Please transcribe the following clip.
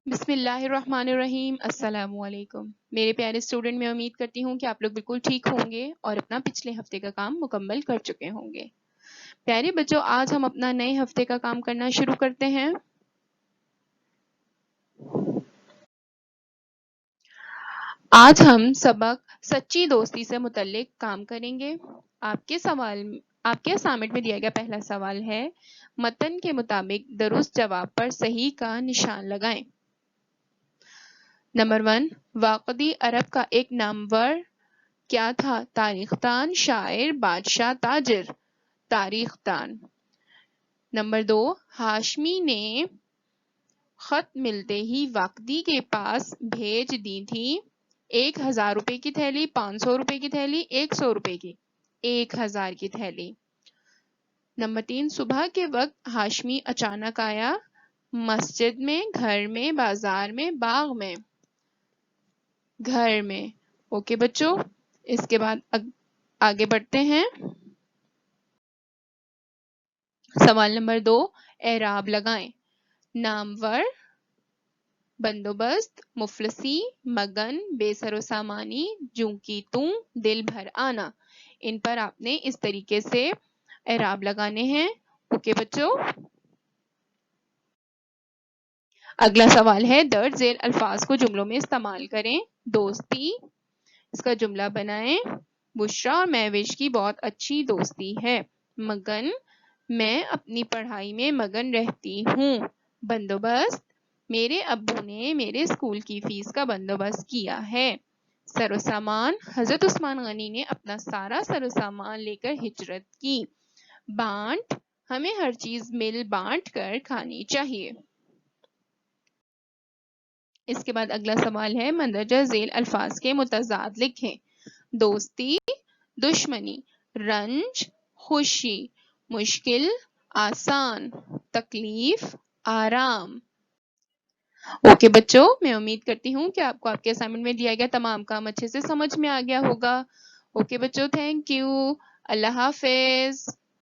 بسم اللہ الرحمن الرحیم۔ السلام علیکم میرے پیارے اسٹوڈنٹ، میں امید کرتی ہوں کہ آپ لوگ بالکل ٹھیک ہوں گے اور اپنا پچھلے ہفتے کا کام مکمل کر چکے ہوں گے۔ پیارے بچوں، آج ہم اپنا نئے ہفتے کا کام کرنا شروع کرتے ہیں۔ آج ہم سبق سچی دوستی سے متعلق کام کریں گے۔ آپ کے اسائنمنٹ میں دیا گیا پہلا سوال ہے، متن کے مطابق درست جواب پر صحیح کا نشان لگائیں۔ نمبر 1، واقعی عرب کا ایک نامور کیا تھا؟ تاریخ دان، شاعر، بادشاہ، تاجر؟ تاریخ دان۔ نمبر 2، ہاشمی نے خط ملتے ہی واقعی کے پاس بھیج دی تھی 1000 روپے کی تھیلی، 500 روپے کی تھیلی، 100 روپے کی؟ 1000 کی تھیلی۔ نمبر 3، صبح کے وقت ہاشمی اچانک آیا، مسجد میں، گھر میں، بازار میں، باغ میں؟ گھر میں۔ اوکے بچوں، اس کے بعد آگے بڑھتے ہیں۔ سوال نمبر 2، اعراب لگائیں۔ نامور، بندوبست، مفلسی، مگن، بے سر و سامانی، جوں کی توں، دل بھر آنا۔ ان پر آپ نے اس طریقے سے اعراب لگانے ہیں۔ اوکے بچوں، اگلا سوال ہے، درج ذیل الفاظ کو جملوں میں استعمال کریں۔ دوستی، اس کا جملہ بنائیں۔ بشرا اور مہوش کی بہت اچھی دوستی ہے۔ مگن، میں اپنی پڑھائی میں مگن رہتی ہوں۔ بندوبست، میرے ابو نے میرے اسکول کی فیس کا بندوبست کیا ہے۔ سر و سامان، حضرت عثمان غنی نے اپنا سارا سر و سامان لے کر ہجرت کی۔ بانٹ، ہمیں ہر چیز مل بانٹ کر کھانی چاہیے۔ اس کے بعد اگلا سوال ہے، مندرجہ ذیل الفاظ کے متضاد لکھیں۔ دوستی، دشمنی، رنج، خوشی، مشکل، آسان، تکلیف، آرام۔ اوکے بچوں، میں امید کرتی ہوں کہ آپ کو آپ کے اسائنمنٹ میں دیا گیا تمام کام اچھے سے سمجھ میں آ گیا ہوگا۔ اوکے بچوں، تھینک یو، اللہ حافظ۔